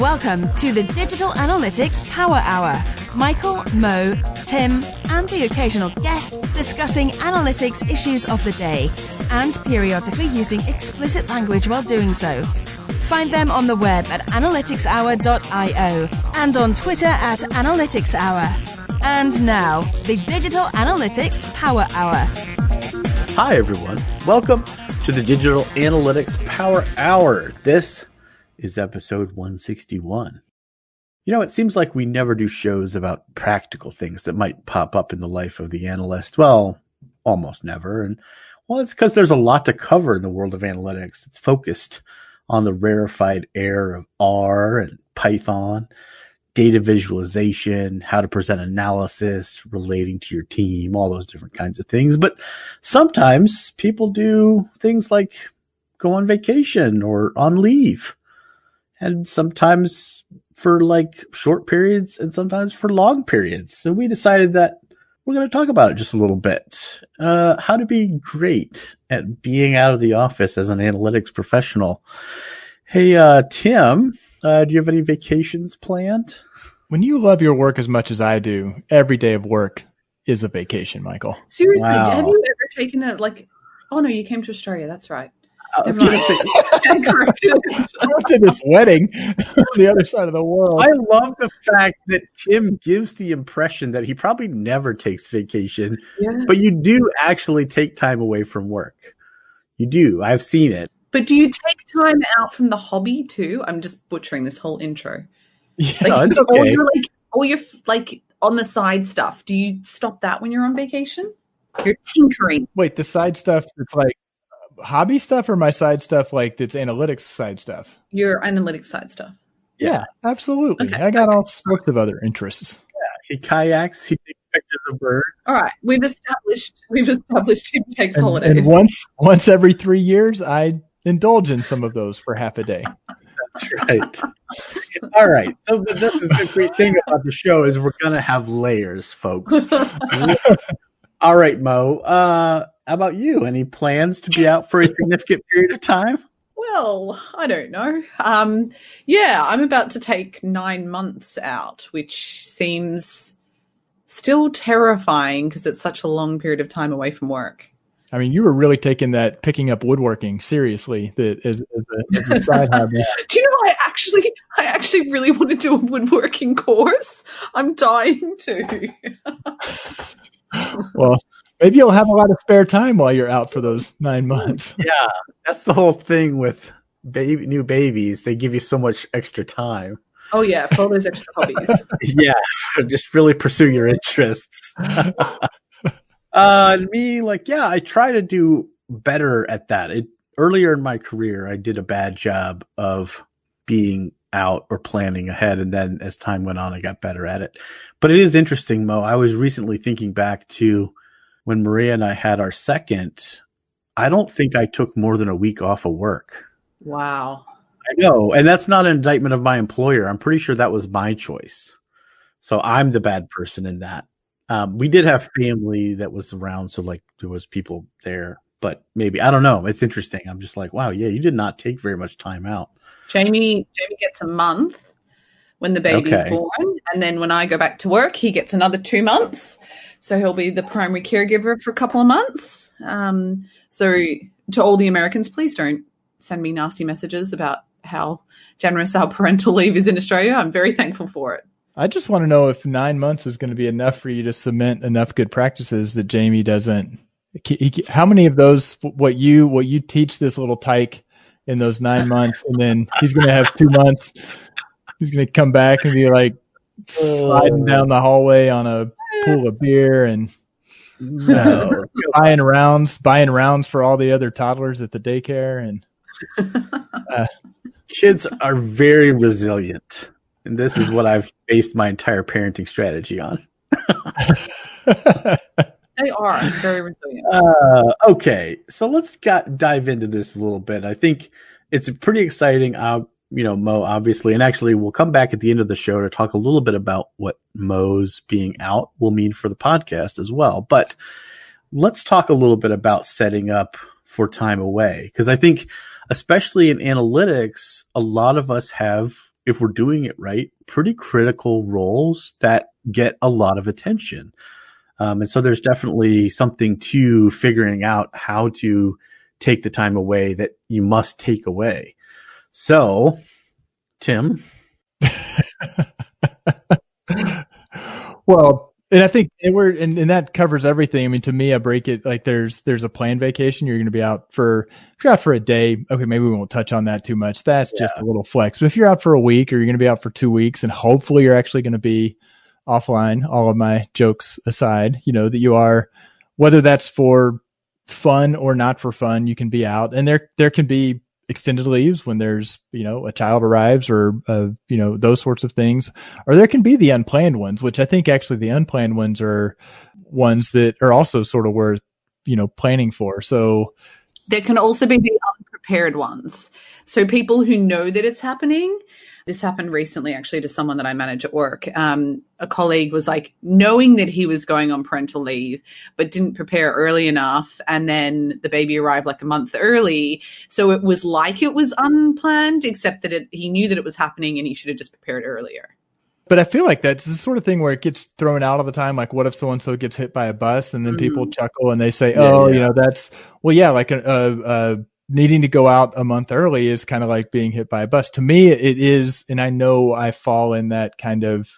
Welcome to the Digital Analytics Power Hour. Michael, Mo, Tim, and the occasional guest discussing analytics issues of the day and periodically using explicit language while doing so. Find them on the web at analyticshour.io and on Twitter at analyticshour. And now, the Digital Analytics Power Hour. Hi, everyone. Welcome to the Digital Analytics Power Hour. This is episode 161. You know, it seems like we never do shows about practical things that might pop up in the life of the analyst. Well, almost never. And well, it's because there's a lot to cover in the world of analytics. It's focused on the rarefied air of R and Python, data visualization, how to present analysis relating to your team, all those different kinds of things. But sometimes people do things like go on vacation or on leave. And sometimes for like short periods and sometimes for long periods. So we decided that we're going to talk about it just a little bit. How to be great at being out of the office as an analytics professional. Hey, Tim, do you have any vacations planned? When you love your work as much as I do, every day of work is a vacation, Michael. Seriously, Wow. have you ever taken oh no, you came to Australia, that's right. I was going to say, I went to this wedding on the other side of the world. I love the fact that Tim gives the impression that he probably never takes vacation, Yeah. but you do actually take time away from work. You do. I've seen it. But do you take time out from the hobby too? I'm just butchering this whole intro. Yeah. No, it's okay. All your on the side stuff. Do you stop that when you're on vacation? You're tinkering. Wait, the side stuff that's like hobby stuff or my side stuff like that's analytics side stuff? Your analytics side stuff. Yeah, absolutely. Okay. I got all sorts of other interests. He kayaks. He takes pictures of birds. All right. We've established he takes And holidays. once every 3 years, I indulge in some of those for half a day. That's right. All right. So this is the great thing about the show is we're going to have layers, folks. All right, Mo. How about you? Any plans to be out for a significant period of time? Well, I don't know. I'm about to take 9 months out, which seems still terrifying because it's such a long period of time away from work. I mean, you were really taking that picking up woodworking seriously as a side hobby. Do you know, I actually really want to do a woodworking course. I'm dying to. Well, maybe you'll have a lot of spare time while you're out for those 9 months. Yeah, that's the whole thing with new babies. They give you so much extra time. Oh yeah, for all those extra hobbies. Yeah, just really pursue your interests. I try to do better at that. Earlier in my career, I did a bad job of being out or planning ahead. And then as time went on, I got better at it. But it is interesting, Mo. I was recently thinking back to when Maria and I had our second. I don't think I took more than a week off of work. Wow. I know. And that's not an indictment of my employer. I'm pretty sure that was my choice. So I'm the bad person in that. We did have family that was around. So like there was people there, but maybe, I don't know. It's interesting. I'm just like, wow, yeah, you did not take very much time out. Jamie gets a month when the baby's born. And then when I go back to work, he gets another 2 months. So he'll be the primary caregiver for a couple of months. So to all the Americans, please don't send me nasty messages about how generous our parental leave is in Australia. I'm very thankful for it. I just want to know if 9 months is going to be enough for you to cement enough good practices that Jamie doesn't. How many of those, what you teach this little tyke in those 9 months, and then he's going to have 2 months. He's going to come back and be like sliding down the hallway on a pool of beer and buying rounds for all the other toddlers at the daycare. And kids are very resilient. And this is what I've based my entire parenting strategy on. They are very resilient. Okay, so let's dive into this a little bit. I think it's pretty exciting. Mo, obviously, and actually we'll come back at the end of the show to talk a little bit about what Mo's being out will mean for the podcast as well. But let's talk a little bit about setting up for time away. Because I think, especially in analytics, a lot of us have if we're doing it right, pretty critical roles that get a lot of attention. And so there's definitely something to figuring out how to take the time away that you must take away. So, Tim. Well, and I think and that covers everything. I mean, to me, I break it like there's a planned vacation. You're going to be out if you're out for a day. Okay, maybe we won't touch on that too much. That's just a little flex. But if you're out for a week, or you're going to be out for 2 weeks, and hopefully you're actually going to be offline, all of my jokes aside, that you are, whether that's for fun or not for fun, you can be out, and there can be extended leaves when there's, a child arrives or, those sorts of things, or there can be the unplanned ones, which I think actually the unplanned ones are ones that are also sort of worth, planning for. So there can also be the unprepared ones. So people who know that it's happening. This happened recently, actually, to someone that I manage at work. A colleague was like knowing that he was going on parental leave, but didn't prepare early enough. And then the baby arrived like a month early. So it was like it was unplanned, except that he knew that it was happening and he should have just prepared earlier. But I feel like that's the sort of thing where it gets thrown out all the time. Like, what if so-and-so gets hit by a bus? And then people chuckle and they say, that's, like needing to go out a month early is kind of like being hit by a bus. To me, it is, and I know I fall in that kind of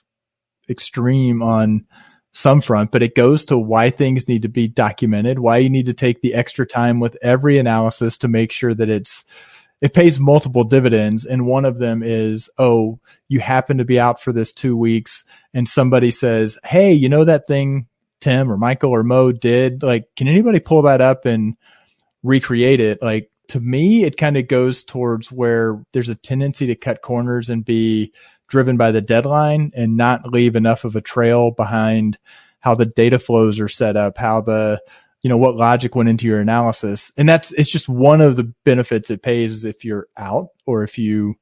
extreme on some front, but it goes to why things need to be documented, why you need to take the extra time with every analysis to make sure that it pays multiple dividends. And one of them is, you happen to be out for this 2 weeks and somebody says, hey, that thing Tim or Michael or Mo did, like, can anybody pull that up and recreate it? Like, to me, it kind of goes towards where there's a tendency to cut corners and be driven by the deadline and not leave enough of a trail behind how the data flows are set up, how what logic went into your analysis. And it's just one of the benefits it pays is if you're out or if you,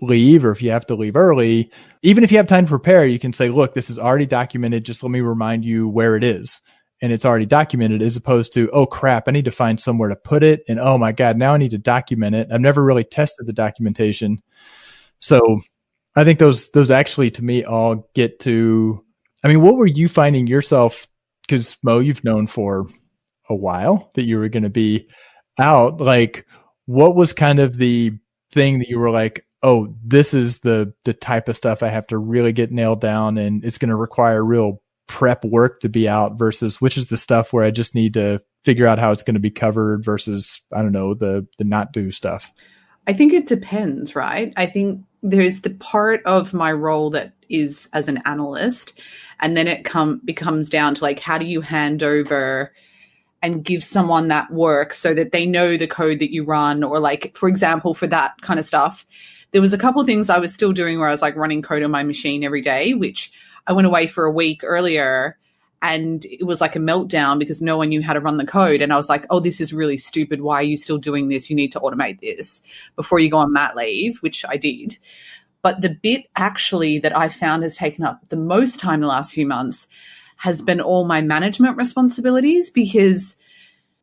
leave or if you have to leave early, even if you have time to prepare, you can say, look, this is already documented. Just let me remind you where it is. And it's already documented, as opposed to, oh crap, I need to find somewhere to put it. And oh my God, now I need to document it. I've never really tested the documentation. So I think those actually to me all get to, what were you finding yourself? Because Mo, you've known for a while that you were going to be out. Like, what was kind of the thing that you were like, oh, this is the type of stuff I have to really get nailed down, and it's going to require real prep work to be out, versus which is the stuff where I just need to figure out how it's going to be covered versus, I don't know, the not do stuff? I think it depends, right? I think there's the part of my role that is as an analyst, and then it becomes down to like, how do you hand over and give someone that work so that they know the code that you run? Or like, for example, for that kind of stuff, there was a couple of things I was still doing where I was like running code on my machine every day, which I went away for a week earlier and it was like a meltdown because no one knew how to run the code. And I was like, oh, this is really stupid. Why are you still doing this? You need to automate this before you go on mat leave, which I did. But the bit actually that I found has taken up the most time in the last few months has been all my management responsibilities, because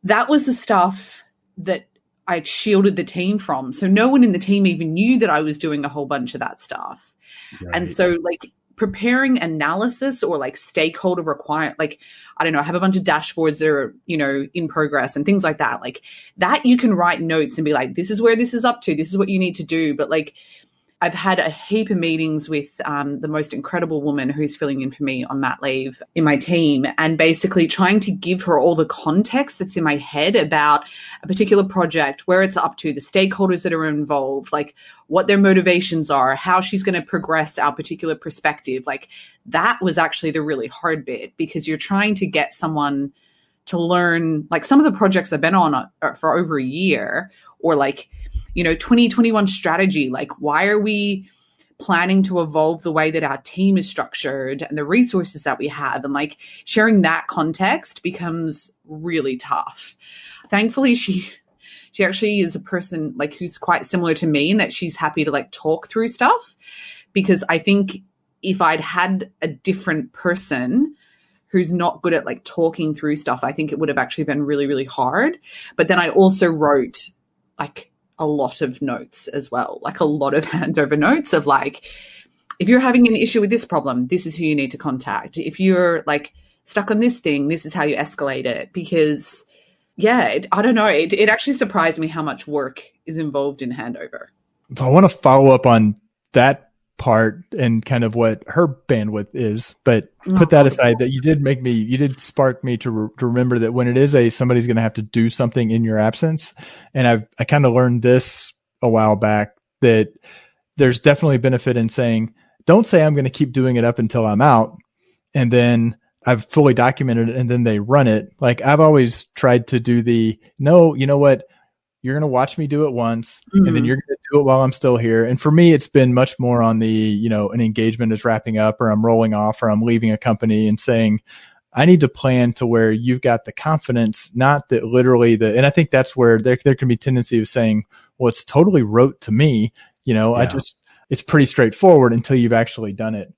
that was the stuff that I shielded the team from. So no one in the team even knew that I was doing a whole bunch of that stuff. Right. And so like preparing analysis or like stakeholder requirement, like, I don't know, I have a bunch of dashboards that are, in progress and things like that. Like that you can write notes and be like, this is where this is up to. This is what you need to do. But like, I've had a heap of meetings with the most incredible woman who's filling in for me on mat leave in my team, and basically trying to give her all the context that's in my head about a particular project, where it's up to, the stakeholders that are involved, like what their motivations are, how she's going to progress our particular perspective. Like that was actually the really hard bit, because you're trying to get someone to learn, like some of the projects I've been on for over a year, or like, 2021 strategy, like why are we planning to evolve the way that our team is structured and the resources that we have, and like sharing that context becomes really tough. Thankfully, she actually is a person like who's quite similar to me in that she's happy to like talk through stuff, because I think if I'd had a different person who's not good at like talking through stuff, I think it would have actually been really, really hard. But then I also wrote like a lot of notes as well, like a lot of handover notes of like, if you're having an issue with this problem, this is who you need to contact. If you're like stuck on this thing, this is how you escalate it. Because I don't know, it actually surprised me how much work is involved in handover. So I want to follow up on that part and kind of what her bandwidth is, but put that aside, that you did spark me to remember that when it is somebody's going to have to do something in your absence. And I kind of learned this a while back, that there's definitely benefit in saying, don't say I'm going to keep doing it up until I'm out, and then I've fully documented it and then they run it. Like, I've always tried to do no, you know what? You're going to watch me do it once, and then you're going to do it while I'm still here. And for me, it's been much more on the, an engagement is wrapping up, or I'm rolling off, or I'm leaving a company, and saying, I need to plan to where you've got the confidence, not that literally and I think that's where there can be tendency of saying, well, it's totally rote to me. It's pretty straightforward until you've actually done it.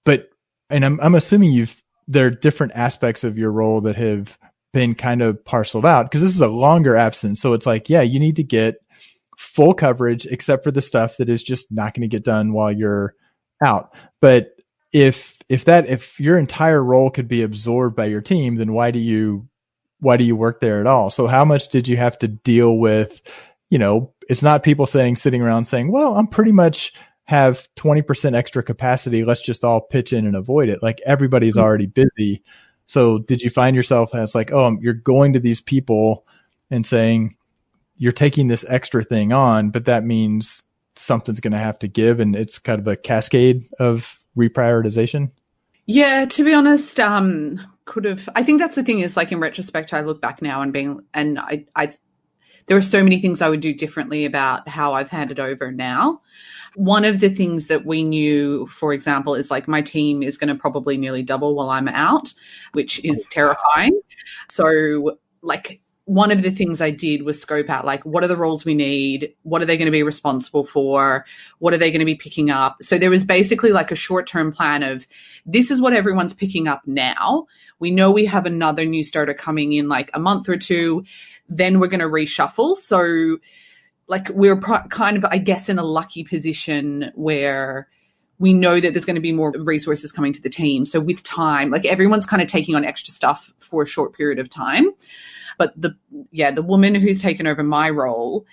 But, and I'm assuming there are different aspects of your role that have been kind of parceled out, because this is a longer absence. So it's like, you need to get full coverage except for the stuff that is just not going to get done while you're out. But if your entire role could be absorbed by your team, then why do you work there at all? So how much did you have to deal with, it's not people sitting around saying, well, I'm pretty much have 20% extra capacity. Let's just all pitch in and avoid it. Like, everybody's already busy. So did you find yourself as like, you're going to these people and saying you're taking this extra thing on, but that means something's going to have to give, and it's kind of a cascade of reprioritization? Yeah, to be honest, I think that's the thing is, like, in retrospect, I look back now and I there are so many things I would do differently about how I've handed over now. One of the things that we knew, for example, is like my team is going to probably nearly double while I'm out, which is terrifying. So, like, one of the things I did was scope out, like, what are the roles we need? What are they going to be responsible for? What are they going to be picking up? So there was basically like a short-term plan of, this is what everyone's picking up now. We know we have another new starter coming in like a month or two. Then we're going to reshuffle. So, like, we're kind of, I guess, in a lucky position where we know that there's going to be more resources coming to the team. So with time, like, everyone's kind of taking on extra stuff for a short period of time. But the woman who's taken over my role,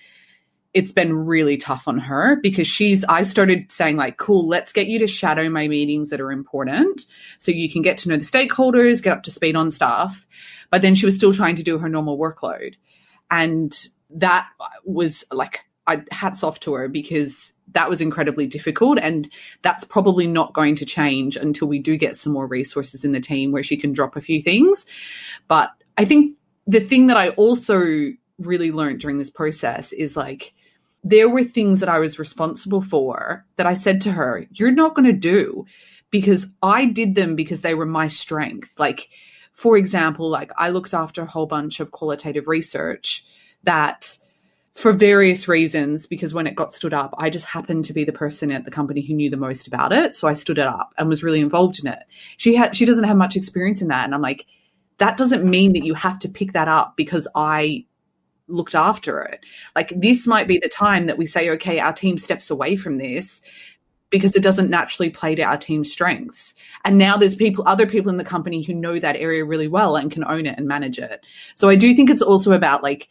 it's been really tough on her, because I started saying, like, cool, let's get you to shadow my meetings that are important so you can get to know the stakeholders, get up to speed on stuff. But then she was still trying to do her normal workload. And that was like, hats off to her, because that was incredibly difficult. And that's probably not going to change until we do get some more resources in the team where she can drop a few things. But I think the thing that I also really learned during this process is, like, there were things that I was responsible for that I said to her, you're not going to do, because I did them because they were my strength. Like, for example, like, I looked after a whole bunch of qualitative research that, for various reasons, because when it got stood up, I just happened to be the person at the company who knew the most about it. So I stood it up and was really involved in it. She doesn't have much experience in that. And I'm like, that doesn't mean that you have to pick that up because I looked after it. Like, this might be the time that we say, okay, our team steps away from this because it doesn't naturally play to our team's strengths. And now there's other people in the company who know that area really well and can own it and manage it. So I do think it's also about, like,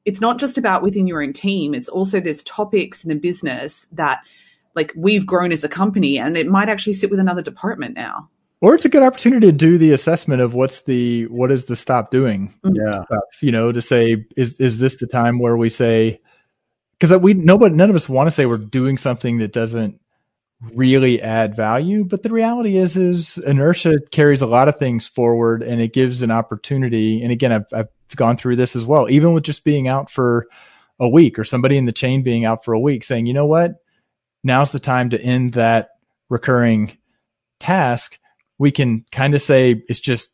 it's not just about within your own team. It's also, there's topics in the business that, like, we've grown as a company, and it might actually sit with another department now. Or it's a good opportunity to do the assessment of what is the stop doing stuff, to say, is this the time where we say, because none of us want to say we're doing something that doesn't really add value, but the reality is inertia carries a lot of things forward, and it gives an opportunity. And again, I've gone through this as well, even with just being out for a week, or somebody in the chain being out for a week, saying, you know what, now's the time to end that recurring task. We can kind of say, it's just,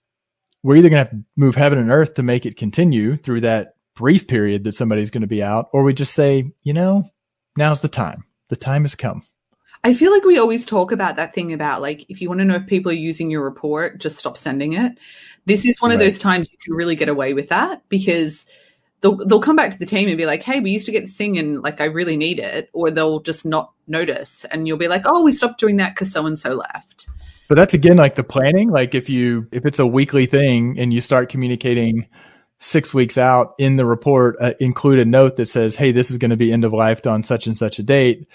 we're either going to have to move heaven and earth to make it continue through that brief period that somebody's going to be out, or we just say, now's the time. The time has come. I feel like we always talk about that thing about, like, if you want to know if people are using your report, just stop sending it. This is one of those times you can really get away with that, because they'll come back to the team and be like, hey, we used to get this thing and like I really need it, or they'll just not notice and you'll be like, oh, we stopped doing that because so and so left. But that's again like the planning. Like if it's a weekly thing and you start communicating 6 weeks out in the report, include a note that says, hey, this is going to be end of life on such and such a date.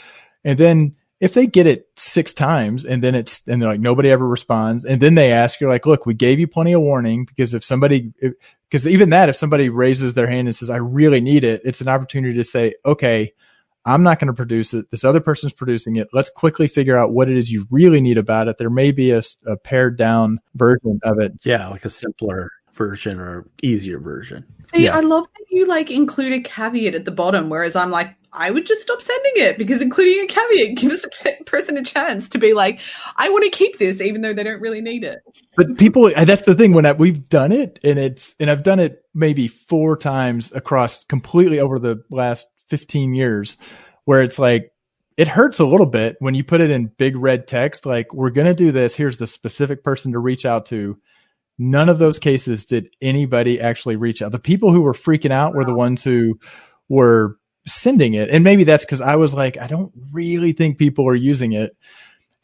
And then if they get it 6 times and then and they're like, nobody ever responds. And then they ask, you're like, look, we gave you plenty of warning because if somebody raises their hand and says, I really need it, it's an opportunity to say, okay, I'm not going to produce it. This other person's producing it. Let's quickly figure out what it is you really need about it. There may be a pared down version of it. Yeah, like a simpler version or easier version. See, yeah. I love that you like include a caveat at the bottom, whereas I'm like, I would just stop sending it because including a caveat gives a person a chance to be like, I want to keep this even though they don't really need it. But people, that's the thing, we've done it and I've done it maybe 4 times across completely over the last 15 years where it's like, it hurts a little bit when you put it in big red text, like we're going to do this. Here's the specific person to reach out to. None of those cases did anybody actually reach out. The people who were freaking out were the ones who were sending it. And maybe that's because I was like, I don't really think people are using it.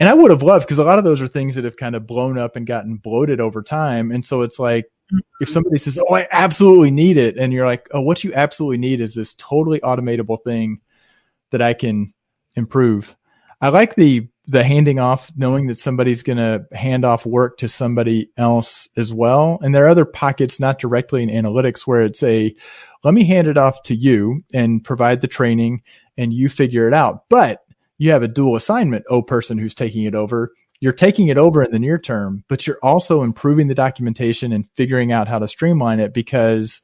And I would have loved, because a lot of those are things that have kind of blown up and gotten bloated over time. And so it's like, if somebody says, oh, I absolutely need it. And you're like, oh, what you absolutely need is this totally automatable thing that I can improve. I like the handing off, knowing that somebody's going to hand off work to somebody else as well. And there are other pockets, not directly in analytics, where it's let me hand it off to you and provide the training and you figure it out. But you have a dual assignment, person who's taking it over. You're taking it over in the near term, but you're also improving the documentation and figuring out how to streamline it because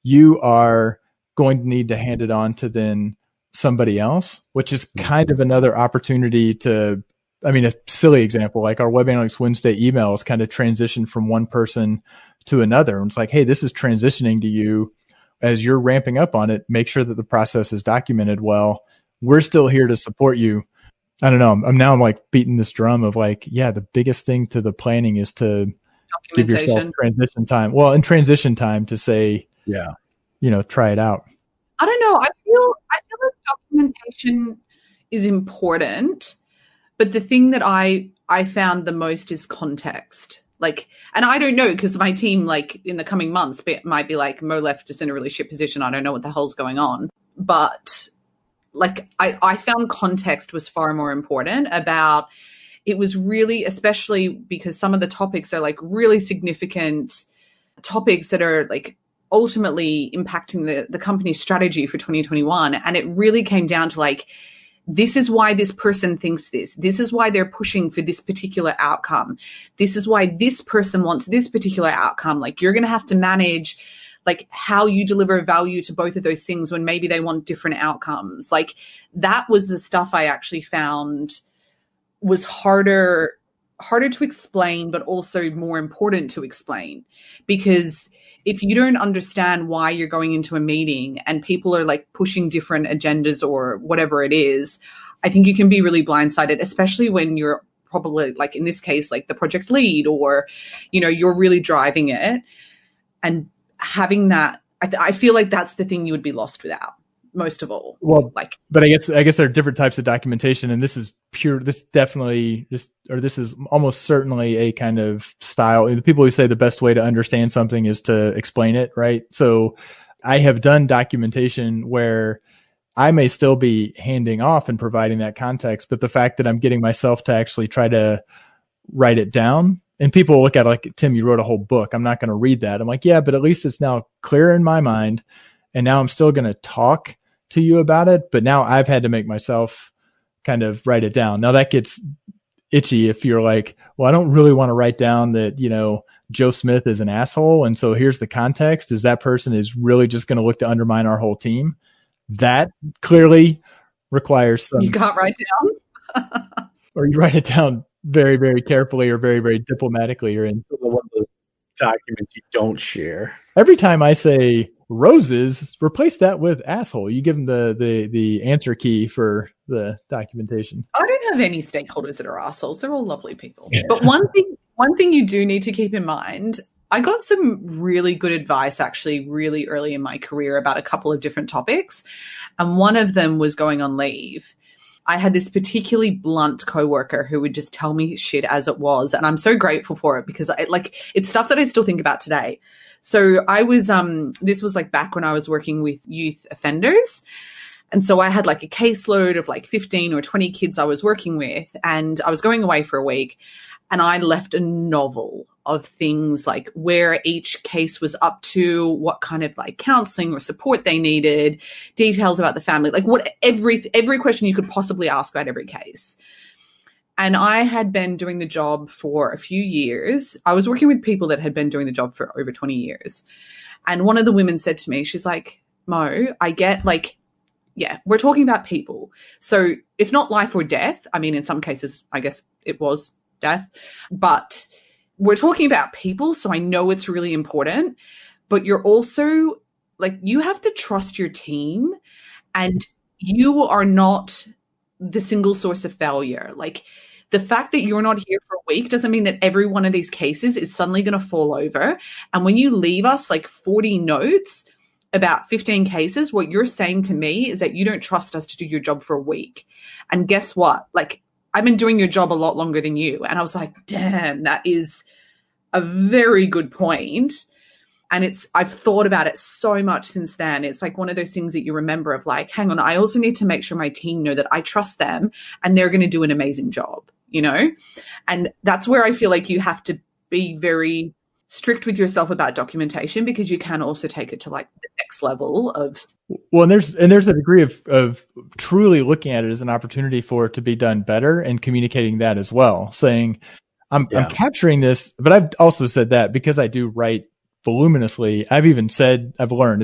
you are going to need to hand it on to then somebody else, which is kind of another opportunity to, a silly example, like our Web Analytics Wednesday emails kind of transition from one person to another. And it's like, hey, this is transitioning to you as you're ramping up on it. Make sure that the process is documented well. We're still here to support you. I don't know. I'm like beating this drum of like, yeah, the biggest thing to the planning is to give yourself transition time. Well, in transition time to say, try it out. I don't know. I feel like documentation is important, but the thing that I found the most is context. Like, and I don't know, because my team, like in the coming months, might be like, Mo left just in a really shit position. I don't know what the hell's going on. But like, I found context was far more important about, it was really, especially because some of the topics are like really significant topics that are like ultimately impacting the company's strategy for 2021. And it really came down to like, this is why this person thinks this. This is why they're pushing for this particular outcome. This is why this person wants this particular outcome. Like, you're going to have to manage like how you deliver value to both of those things when maybe they want different outcomes. Like, that was the stuff I actually found was harder to explain, but also more important to explain. Because if you don't understand why you're going into a meeting and people are like pushing different agendas or whatever it is, I think you can be really blindsided, especially when you're probably, like in this case, like the project lead, or, you're really driving it. And having that, I feel like that's the thing you would be lost without, most of all. Well, but I guess there are different types of documentation, and this is this is almost certainly a kind of style. The people who say the best way to understand something is to explain it, right? So I have done documentation where I may still be handing off and providing that context, but the fact that I'm getting myself to actually try to write it down, and people look at it like, Tim, you wrote a whole book. I'm not going to read that. I'm like, yeah, but at least it's now clear in my mind. And now I'm still going to talk to you about it, but now I've had to make myself kind of write it down. Now that gets itchy if you're like, well, I don't really want to write down that, Joe Smith is an asshole. And so here's the context is that person is really just going to look to undermine our whole team. That clearly requires some. You can't write down. Or you write it down very, very carefully or very, very diplomatically, or in one of those documents you don't share. Every time I say roses, replace that with asshole. You give them the answer key for the documentation. I don't have any stakeholders that are assholes. They're all lovely people. But one thing you do need to keep in mind, I got some really good advice actually really early in my career about a couple of different topics. And one of them was going on leave. I had this particularly blunt coworker who would just tell me shit as it was. And I'm so grateful for it because it's stuff that I still think about today. So I was, this was like back when I was working with youth offenders. And so I had like a caseload of like 15 or 20 kids I was working with, and I was going away for a week, and I left a novel of things like where each case was up to, what kind of like counseling or support they needed, details about the family, like what every question you could possibly ask about every case. And I had been doing the job for a few years. I was working with people that had been doing the job for over 20 years. And one of the women said to me, she's like, Mo, I get like, yeah, we're talking about people. So it's not life or death. I mean, in some cases, I guess it was death, but we're talking about people. So I know it's really important, but you're also like, you have to trust your team, and you are not the single source of failure. Like, the fact that you're not here for a week doesn't mean that every one of these cases is suddenly going to fall over. And when you leave us like 40 notes about 15 cases, what you're saying to me is that you don't trust us to do your job for a week. And guess what? Like, I've been doing your job a lot longer than you. And I was like, damn, that is a very good point. And I've thought about it so much since then. It's like one of those things that you remember of like, hang on, I also need to make sure my team know that I trust them and they're going to do an amazing job, you know? And that's where I feel like you have to be very strict with yourself about documentation, because you can also take it to like the next level of. Well, and there's a degree of truly looking at it as an opportunity for it to be done better and communicating that as well, saying, I'm capturing this, but I've also said that because I do write voluminously. I've even said, I've learned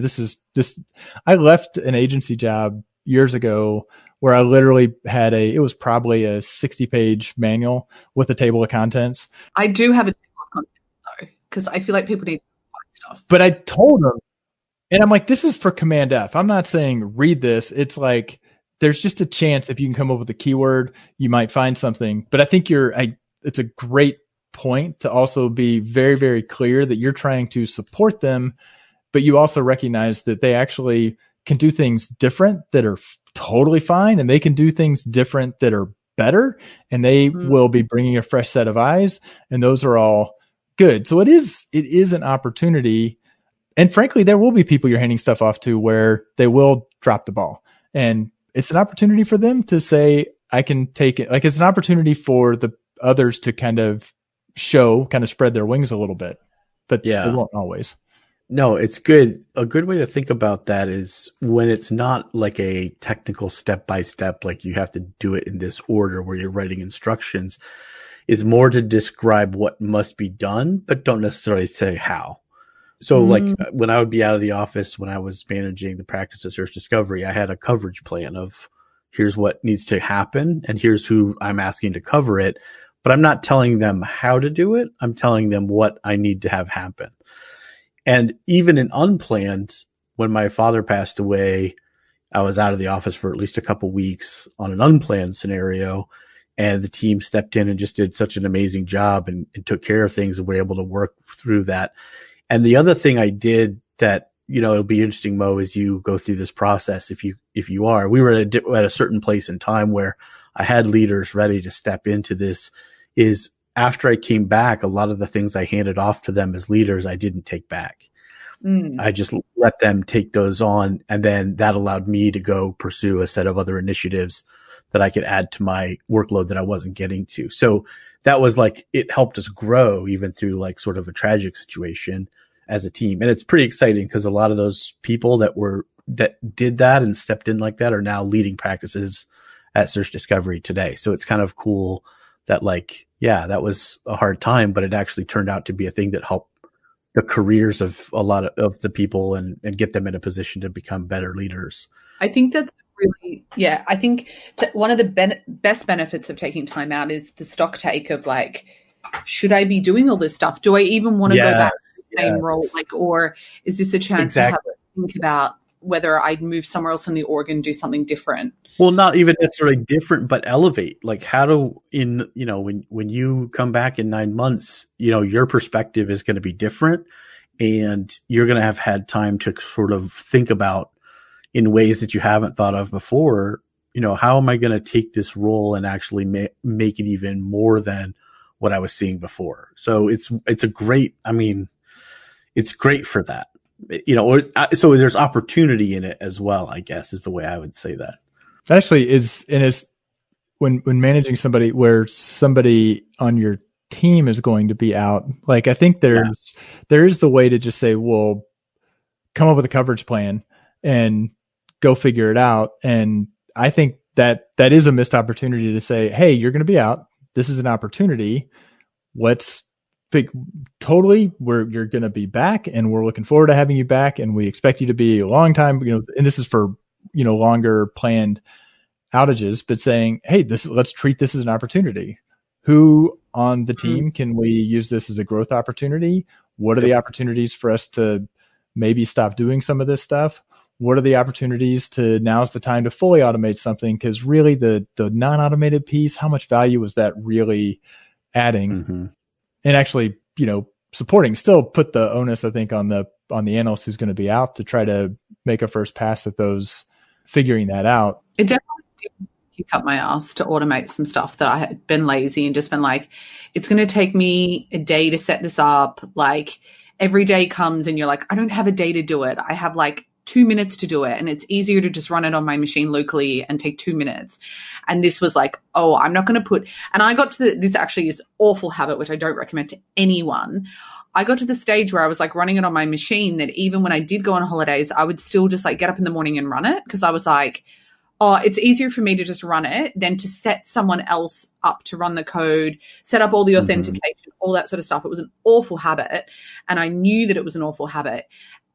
I left an agency job years ago where I literally had it was probably a 60-page manual with a table of contents. I do have a table of contents though, because I feel like people need to find stuff. But I told them, and I'm like, this is for Command F. I'm not saying read this. It's like, there's just a chance if you can come up with a keyword, you might find something. But I think it's a great point to also be very, very clear that you're trying to support them, but you also recognize that they actually can do things different that are totally fine, and they can do things different that are better, and they will be bringing a fresh set of eyes, and those are all good. So it is an opportunity. And frankly, there will be people you're handing stuff off to where they will drop the ball, and it's an opportunity for them to say, I can take it. Like, it's an opportunity for the others to kind of spread their wings a little bit, but they won't always. No, it's good. A good way to think about that is when it's not like a technical step-by-step, like you have to do it in this order where you're writing instructions, is more to describe what must be done, but don't necessarily say how. So like when I would be out of the office, when I was managing the practice of search discovery, I had a coverage plan of here's what needs to happen and here's who I'm asking to cover it. But I'm not telling them how to do it. I'm telling them what I need to have happen. And even in unplanned, when my father passed away, I was out of the office for at least a couple weeks on an unplanned scenario. And the team stepped in and just did such an amazing job and took care of things, and were able to work through that. And the other thing I did that, it'll be interesting, Mo, as you go through this process, if you are, we were at a certain place in time where I had leaders ready to step into this, is after I came back, a lot of the things I handed off to them as leaders, I didn't take back. I just let them take those on. And then that allowed me to go pursue a set of other initiatives that I could add to my workload that I wasn't getting to. So that was like, it helped us grow even through like sort of a tragic situation as a team. And it's pretty exciting because a lot of those people that did that and stepped in like that are now leading practices at Search Discovery today. So it's kind of cool that like, yeah, that was a hard time, but it actually turned out to be a thing that helped the careers of a lot of the people and get them in a position to become better leaders. I think that's really, I think one of the best benefits of taking time out is the stock take of like, should I be doing all this stuff? Do I even want to go back to the same role? Like, or is this a chance to have a think about whether I'd move somewhere else in the org and do something different. Well, not even necessarily different, but elevate. Like when you come back in 9 months, your perspective is going to be different, and you're going to have had time to sort of think about in ways that you haven't thought of before. How am I going to take this role and actually make it even more than what I was seeing before? So it's great for that, so there's opportunity in it as well, I guess, is the way I would say that. That actually is, and it's when managing somebody where somebody on your team is going to be out. Like, I think there is the way to just say, well, come up with a coverage plan and go figure it out. And I think that is a missed opportunity to say, hey, you're going to be out. This is an opportunity. Let's you're going to be back, and we're looking forward to having you back. And we expect you to be a long time, and this is for, longer planned outages, but saying, hey, let's treat this as an opportunity. Who on the team can we use this as a growth opportunity? What are the opportunities for us to maybe stop doing some of this stuff? What are the opportunities to, now's the time to fully automate something? Because really the non-automated piece, how much value was that really adding? Mm-hmm. And actually, supporting, still put the onus, I think, on the analyst who's going to be out to try to make a first pass at those, figuring that out. It definitely did kick up my ass to automate some stuff that I had been lazy and just been like, it's going to take me a day to set this up. Like, every day comes and you're like, I don't have a day to do it. I have like 2 minutes to do it, and it's easier to just run it on my machine locally and take 2 minutes. And this was like, oh, I'm not going to put, and I got to this actually is awful habit, which I don't recommend to anyone. I got to the stage where I was like running it on my machine that even when I did go on holidays, I would still just like get up in the morning and run it, because I was like, oh, it's easier for me to just run it than to set someone else up to run the code, set up all the authentication, all that sort of stuff. It was an awful habit, and I knew that it was an awful habit.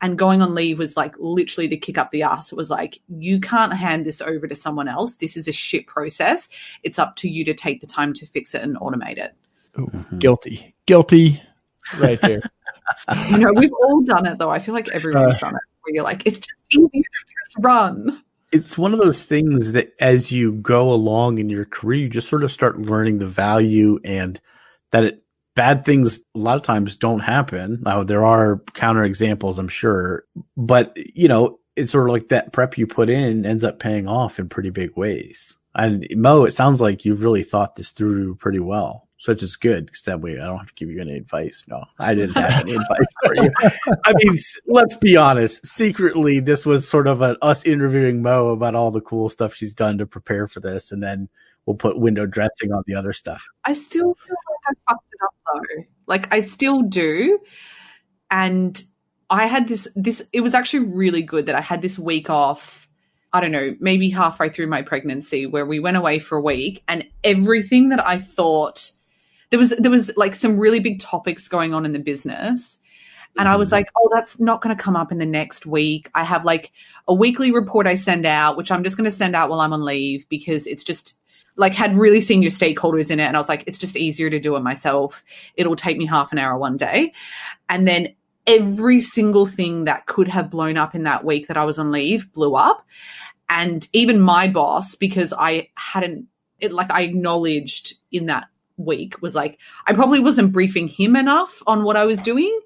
And going on leave was like literally the kick up the ass. It was like, you can't hand this over to someone else. This is a shit process. It's up to you to take the time to fix it and automate it. Guilty right there. We've all done it though. I feel like everyone's done it, where you're like, it's just easier to just run. It's one of those things that as you go along in your career, you just sort of start learning the value, and that bad things a lot of times don't happen. Now, there are counter examples, I'm sure, but it's sort of like that prep you put in ends up paying off in pretty big ways. And Mo, it sounds like you've really thought this through pretty well, which is good, because that way I don't have to give you any advice. No, I didn't have any advice for you. I mean, let's be honest. Secretly, this was sort of us interviewing Mo about all the cool stuff she's done to prepare for this, and then we'll put window dressing on the other stuff. I still feel like I fucked it up though. Like, I still do. And I had this, it was actually really good that I had this week off, I don't know, maybe halfway through my pregnancy, where we went away for a week, and everything that I thought, there was like some really big topics going on in the business. And I was like, oh, that's not going to come up in the next week. I have like a weekly report I send out, which I'm just going to send out while I'm on leave, because it's just like had really senior stakeholders in it. And I was like, it's just easier to do it myself. It'll take me half an hour one day. And then every single thing that could have blown up in that week that I was on leave blew up. And even my boss, because I acknowledged in that week, was like, I probably wasn't briefing him enough on what I was doing,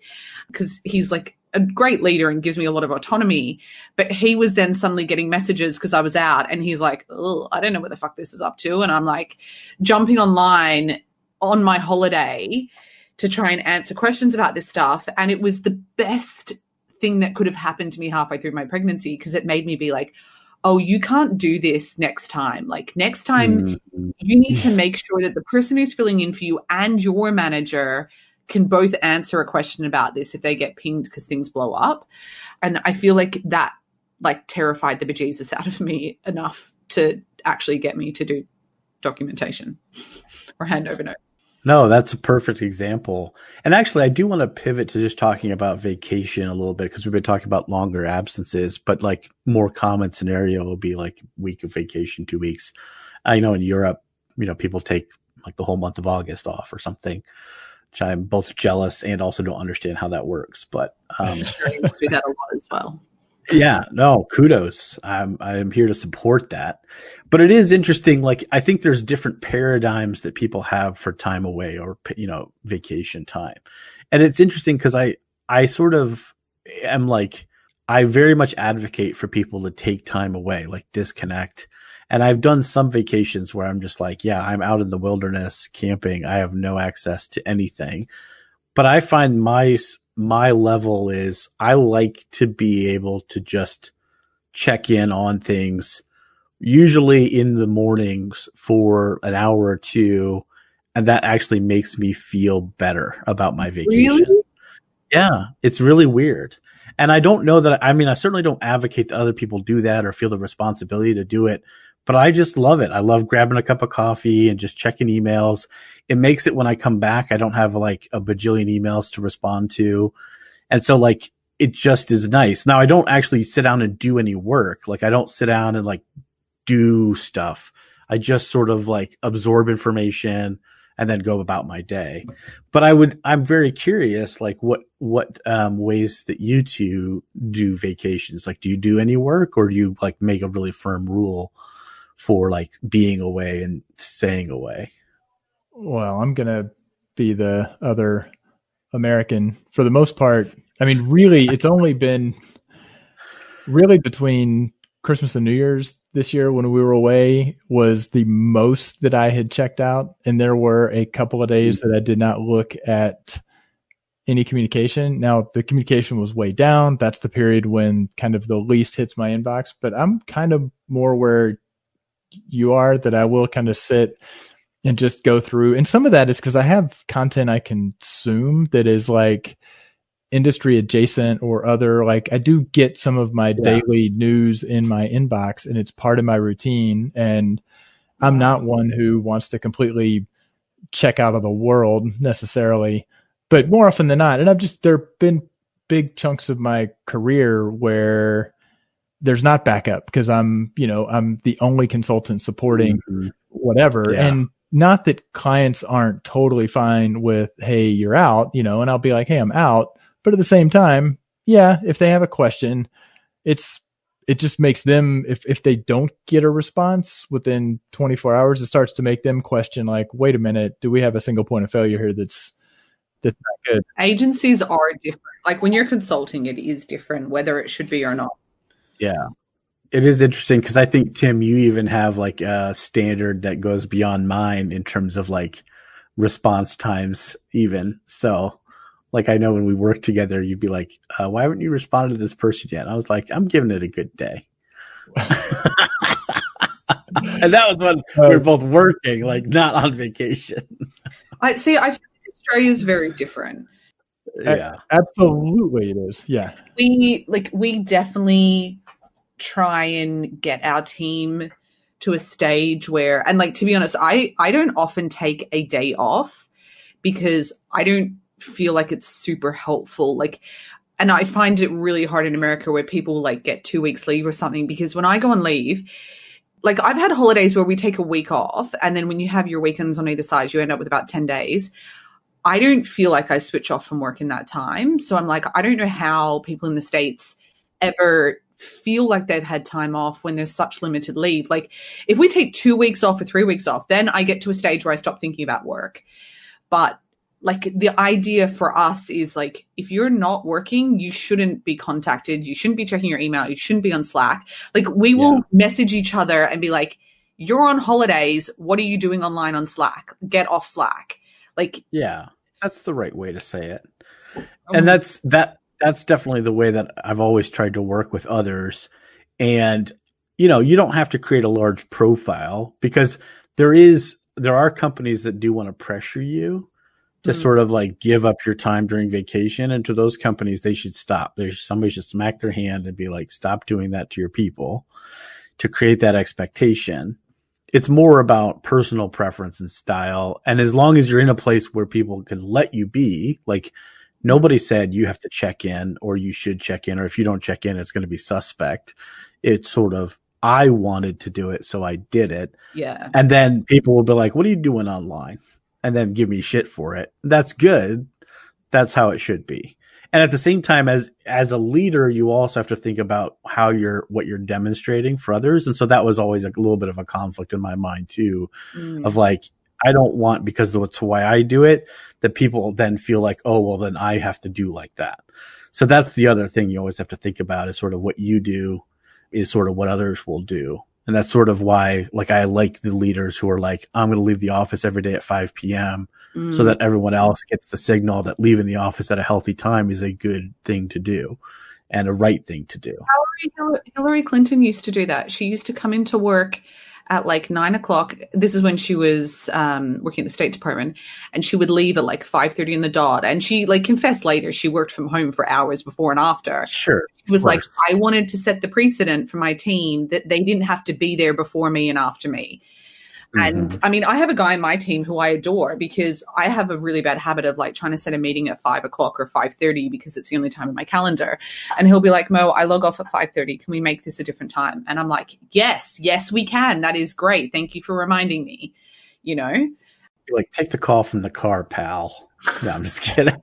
because he's like a great leader and gives me a lot of autonomy. But he was then suddenly getting messages because I was out, and he's like, oh, I don't know what the fuck this is up to. And I'm like jumping online on my holiday to try and answer questions about this stuff. And it was the best thing that could have happened to me halfway through my pregnancy, because it made me be like, oh, you can't do this next time. Like, next time you need to make sure that the person who's filling in for you and your manager can both answer a question about this if they get pinged because things blow up. And I feel like that like terrified the bejesus out of me enough to actually get me to do documentation or hand over notes. No, that's a perfect example. And actually, I do want to pivot to just talking about vacation a little bit, because we've been talking about longer absences, but like more common scenario will be like week of vacation, 2 weeks. I know in Europe, people take like the whole month of August off or something, which I'm both jealous and also don't understand how that works. But Australians do that a lot as well. Yeah, no, kudos. I'm here to support that. But it is interesting. Like, I think there's different paradigms that people have for time away or, vacation time. And it's interesting because I sort of am like, I very much advocate for people to take time away, like disconnect. And I've done some vacations where I'm just like, yeah, I'm out in the wilderness camping. I have no access to anything. But I find my level is I like to be able to just check in on things, usually in the mornings for an hour or two. And that actually makes me feel better about my vacation. Really? Yeah, it's really weird. And I don't know that, I certainly don't advocate that other people do that or feel the responsibility to do it, but I just love it. I love grabbing a cup of coffee and just checking emails. It makes it when I come back, I don't have like a bajillion emails to respond to. And so like, it just is nice. Now I don't actually sit down and do any work. Like I don't sit down and like do stuff. I just sort of like absorb information and then go about my day. But I'm very curious, like what ways that you two do vacations? Like, do you do any work or do you like make a really firm rule for like being away and staying away? Well, I'm going to be the other American for the most part. I mean, really, it's only been really between Christmas and New Year's this year when we were away was the most that I had checked out. And there were a couple of days that I did not look at any communication. Now the communication was way down. That's the period when kind of the least hits my inbox, but I'm kind of more where you are, that I will kind of sit and just go through. And some of that is because I have content I consume that is like industry adjacent or other, like I do get some of my daily news in my inbox and it's part of my routine. And I'm not one who wants to completely check out of the world necessarily, but more often than not. And there have been big chunks of my career where there's not backup because I'm the only consultant supporting whatever. Yeah. And not that clients aren't totally fine with, hey, you're out, and I'll be like, hey, I'm out. But at the same time, yeah, if they have a question, it just makes them, if they don't get a response within 24 hours, it starts to make them question like, wait a minute, do we have a single point of failure here that's not good? Agencies are different. Like when you're consulting, it is different, whether it should be or not. Yeah. It is interesting because I think, Tim, you even have like a standard that goes beyond mine in terms of like response times even. So like, I know when we work together, you'd be like, why haven't you responded to this person yet? And I was like, I'm giving it a good day. And that was when we were both working, like not on vacation. I feel like Australia is very different. Yeah, absolutely it is. Yeah. We definitely try and get our team to a stage where, and like, to be honest, I don't often take a day off because I don't feel like it's super helpful. Like, and I find it really hard in America where people like get 2 weeks leave or something, because when I go on leave, like I've had holidays where we take a week off and then when you have your weekends on either side, you end up with about 10 days. I don't feel like I switch off from work in that time. So I'm like, I don't know how people in the States ever feel like they've had time off when there's such limited leave. Like if we take 2 weeks off or 3 weeks off, then I get to a stage where I stop thinking about work. But like the idea for us is like, if you're not working, you shouldn't be contacted. You shouldn't be checking your email. You shouldn't be on Slack. Like we will message each other and be like, you're on holidays. What are you doing online on Slack? Get off Slack. Like, yeah, that's the right way to say it. And that's definitely the way that I've always tried to work with others. And, you don't have to create a large profile because there are companies that do want to pressure you to sort of like give up your time during vacation. And to those companies, they should stop. Somebody should smack their hand and be like, stop doing that to your people, to create that expectation. It's more about personal preference and style. And as long as you're in a place where people can let you be, like nobody said you have to check in or you should check in, or if you don't check in, it's going to be suspect. It's sort of, I wanted to do it, so I did it. Yeah. And then people will be like, what are you doing online? And then give me shit for it. That's good. That's how it should be. And at the same time, as a leader, you also have to think about what you're demonstrating for others. And so that was always a little bit of a conflict in my mind too, of like, I don't want, because that's why I do it, that people then feel like, oh, well, then I have to do like that. So that's the other thing you always have to think about, is sort of what you do is sort of what others will do. And that's sort of why, like, I like the leaders who are like, I'm going to leave the office every day at 5 p.m. so that everyone else gets the signal that leaving the office at a healthy time is a good thing to do and a right thing to do. Hillary Clinton used to do that. She used to come into work at like 9 o'clock. This is when she was working at the State Department, and she would leave at like 5:30 in the dot. And she like confessed later she worked from home for hours before and after. Sure. She was like, I wanted to set the precedent for my team that they didn't have to be there before me and after me. And I mean, I have a guy in my team who I adore, because I have a really bad habit of like trying to set a meeting at 5 o'clock or 5:30 because it's the only time in my calendar. And he'll be like, Mo, I log off at 5:30. Can we make this a different time? And I'm like, yes, we can. That is great. Thank you for reminding me, you know? You're like, take the call from the car, pal. No, I'm just kidding.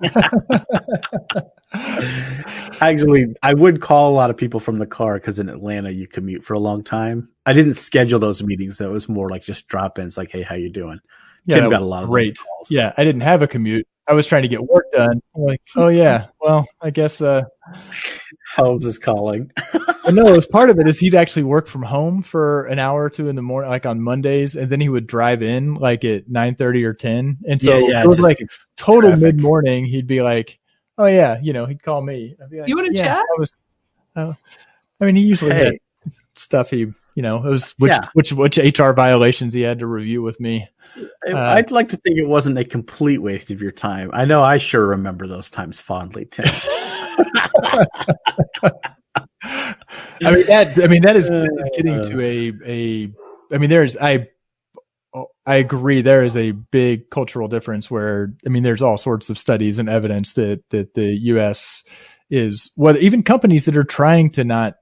Actually, I would call a lot of people from the car because in Atlanta you commute for a long time. I didn't schedule those meetings, though. It was more like just drop-ins, like, hey, how you doing? Yeah, Tim got a lot of great calls. Yeah, I didn't have a commute. I was trying to get work done. I'm like, oh yeah, well, I guess Holmes is calling. But no, it was part of it is he'd actually work from home for an hour or two in the morning, like on Mondays, and then he would drive in like at 9:30 or 10. And so it was like total traffic. Mid-morning. He'd be like, oh yeah, you know, he'd call me. I'd be like, you want to chat? I mean, he usually had stuff it was which HR violations he had to review with me. I'd like to think it wasn't a complete waste of your time. I know I sure remember those times fondly, Tim. that is getting to I agree. There is a big cultural difference where, there's all sorts of studies and evidence that the U.S. is, whether even companies that are trying to not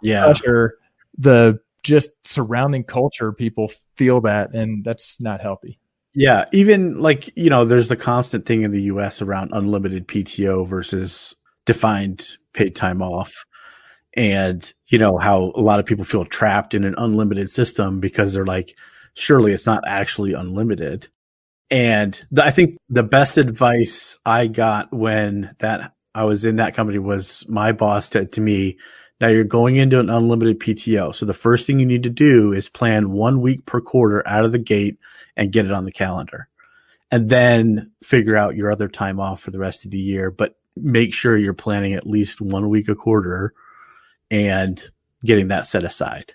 pressure the just surrounding culture, people feel that, and that's not healthy. Yeah. Even like, there's the constant thing in the US around unlimited PTO versus defined paid time off. And, how a lot of people feel trapped in an unlimited system because they're like, surely it's not actually unlimited. And I think the best advice I got when I was in that company was my boss said to me, now you're going into an unlimited PTO. So the first thing you need to do is plan 1 week per quarter out of the gate and get it on the calendar. And then figure out your other time off for the rest of the year. But make sure you're planning at least 1 week a quarter and getting that set aside.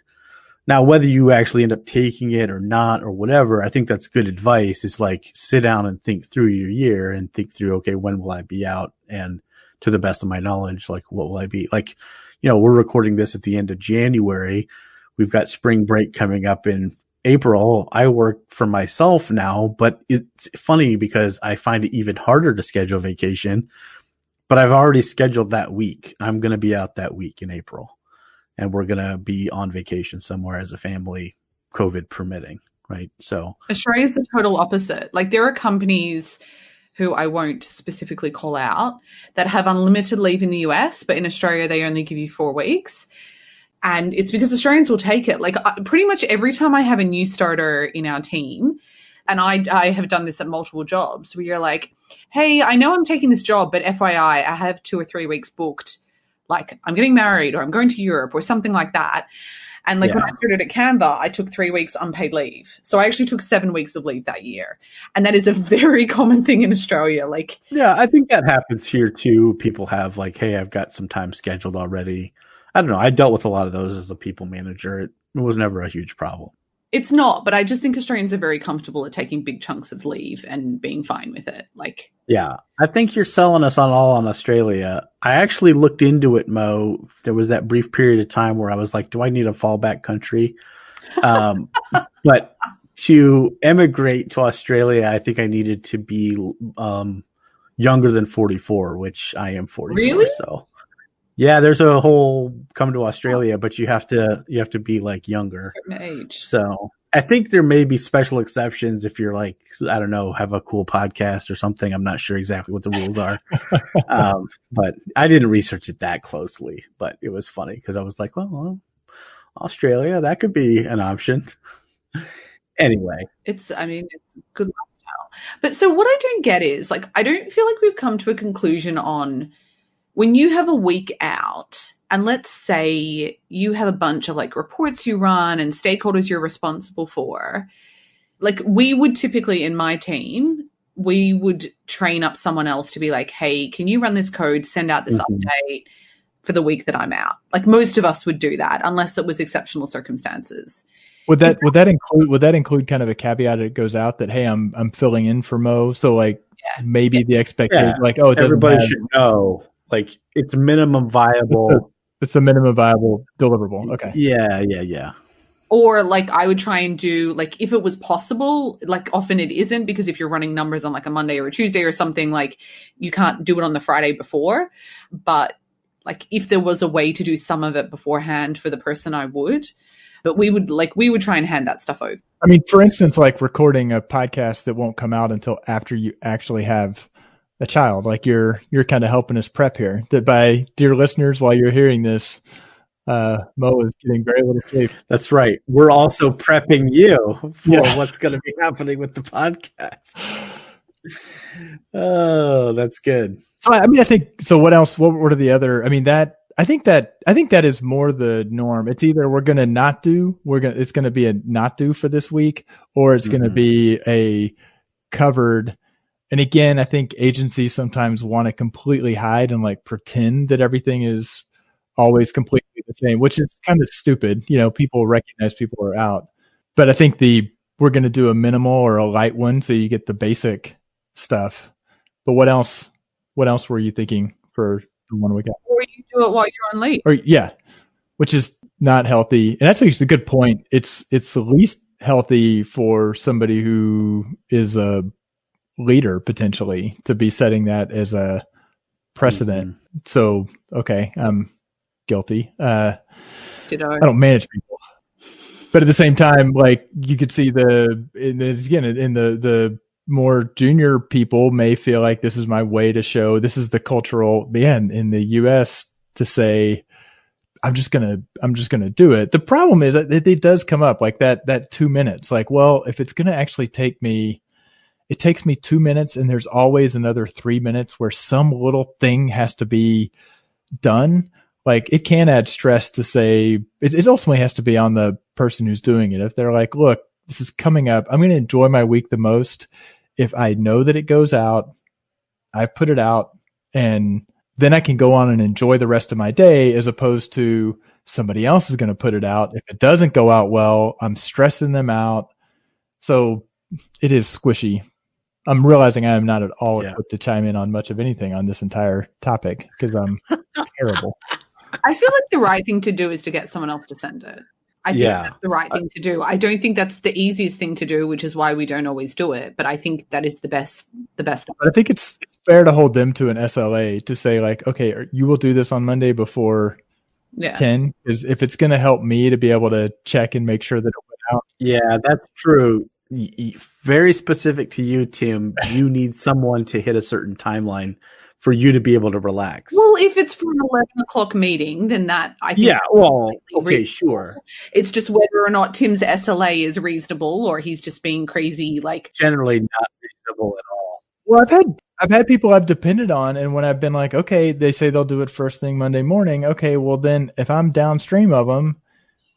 Now, whether you actually end up taking it or not or whatever, I think that's good advice, is like sit down and think through your year and think through, okay, when will I be out? And to the best of my knowledge, like what will I be? Like, we're recording this at the end of January. We've got spring break coming up in April. I work for myself now, but it's funny because I find it even harder to schedule vacation, but I've already scheduled that week. I'm going to be out that week in April, and we're going to be on vacation somewhere as a family, COVID permitting. Right. So Australia is the total opposite. Like, there are companies who I won't specifically call out that have unlimited leave in the US, but in Australia, they only give you 4 weeks. And it's because Australians will take it. Like, pretty much every time I have a new starter in our team, and I have done this at multiple jobs, where you're like, hey, I know I'm taking this job, but FYI, I have 2 or 3 weeks booked. Like, I'm getting married or I'm going to Europe or something like that. And like when I started at Canva, I took 3 weeks unpaid leave. So I actually took 7 weeks of leave that year. And that is a very common thing in Australia. Like, yeah, I think that happens here too. People have like, hey, I've got some time scheduled already. I don't know. I dealt with a lot of those as a people manager. It was never a huge problem. It's not, but I just think Australians are very comfortable at taking big chunks of leave and being fine with it. Like, yeah, I think you're selling us on Australia. I actually looked into it, Mo. There was that brief period of time where I was like, do I need a fallback country? But to emigrate to Australia, I think I needed to be younger than 44, which I am 44. Really? So yeah, there's a whole come to Australia, but you have to be like younger. Certain age. So, I think there may be special exceptions if you're like, I don't know, have a cool podcast or something. I'm not sure exactly what the rules are. But I didn't research it that closely, but it was funny because I was like, well, Australia, that could be an option. Anyway. It's good lifestyle. But so what I don't get is, like, I don't feel like we've come to a conclusion on when you have a week out and let's say you have a bunch of like reports you run and stakeholders you're responsible for. Like we would typically in my team, we would train up someone else to be like, hey, can you run this code, send out this update for the week that I'm out? Like most of us would do that unless it was exceptional circumstances. Would that include kind of a caveat that goes out that, hey, I'm filling in for Mo. So like maybe the expectation, like, oh, it doesn't everybody should know. Like it's minimum viable. It's the minimum viable deliverable. Okay. Yeah. Or like I would try and do like if it was possible, like often it isn't because if you're running numbers on like a Monday or a Tuesday or something, like you can't do it on the Friday before. But like if there was a way to do some of it beforehand for the person, I would. But we would try and hand that stuff over. I mean, for instance, like recording a podcast that won't come out until after you actually have a child. Like you're kind of helping us prep here. That by dear listeners, while you're hearing this, Mo is getting very little sleep. That's right. We're also prepping you for what's going to be happening with the podcast. Oh, that's good. So I mean, I think so. What else? What are the other? I mean, I think that is more the norm. It's either we're going to not do, it's going to be a not do for this week, or it's going to be a covered. And again, I think agencies sometimes want to completely hide and like pretend that everything is always completely the same, which is kind of stupid. You know, people recognize people are out, but I think we're going to do a minimal or a light one. So you get the basic stuff, but what else were you thinking for the 1 week out? Or you do it while you're on leave. Or which is not healthy. And that's actually a good point. It's the least healthy for somebody who is a leader potentially to be setting that as a precedent. So, okay, I'm guilty. I don't manage people, but at the same time, like you could see in the more junior people may feel like this is my way to show this is the cultural in the US to say, I'm just going to do it. The problem is that it does come up like that 2 minutes, like, well, if it's going to actually it takes me 2 minutes and there's always another 3 minutes where some little thing has to be done. Like it can add stress to say it ultimately has to be on the person who's doing it. If they're like, look, this is coming up, I'm going to enjoy my week the most if I know that it goes out, I put it out, and then I can go on and enjoy the rest of my day, as opposed to somebody else is going to put it out. If it doesn't go out well, I'm stressing them out. So it is squishy. I'm realizing I am not at all equipped to chime in on much of anything on this entire topic because I'm terrible. I feel like the right thing to do is to get someone else to send it. I think that's the right thing to do. I don't think that's the easiest thing to do, which is why we don't always do it. But I think that is the best. But I think it's fair to hold them to an SLA to say like, okay, you will do this on Monday before 10. Because if it's going to help me to be able to check and make sure that it went out. Yeah, that's true. Very specific to you, Tim. You need someone to hit a certain timeline for you to be able to relax. Well, if it's for an 11 o'clock meeting, then that I think okay, sure. It's just whether or not Tim's SLA is reasonable or he's just being crazy. Like generally not reasonable at all. Well, I've had people I've depended on, and when I've been like, okay, they say they'll do it first thing Monday morning. Okay, well then if I'm downstream of them,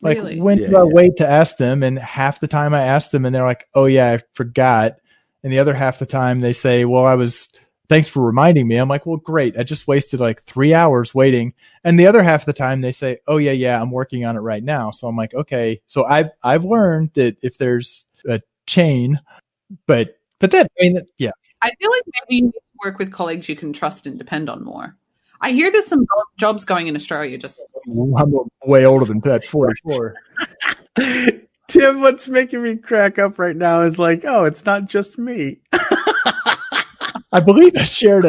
like when do I wait to ask them? And half the time I ask them, and they're like, oh yeah, I forgot. And the other half the time they say, well, thanks for reminding me. I'm like, well, great. I just wasted like 3 hours waiting. And the other half of the time they say, oh yeah, I'm working on it right now. So I'm like, okay. So I've learned that if there's a chain, but that, yeah. I feel like maybe you need to work with colleagues you can trust and depend on more. I hear there's some jobs going in Australia. I'm way older than that, 44. Tim, what's making me crack up right now is like, oh, it's not just me. I believe I should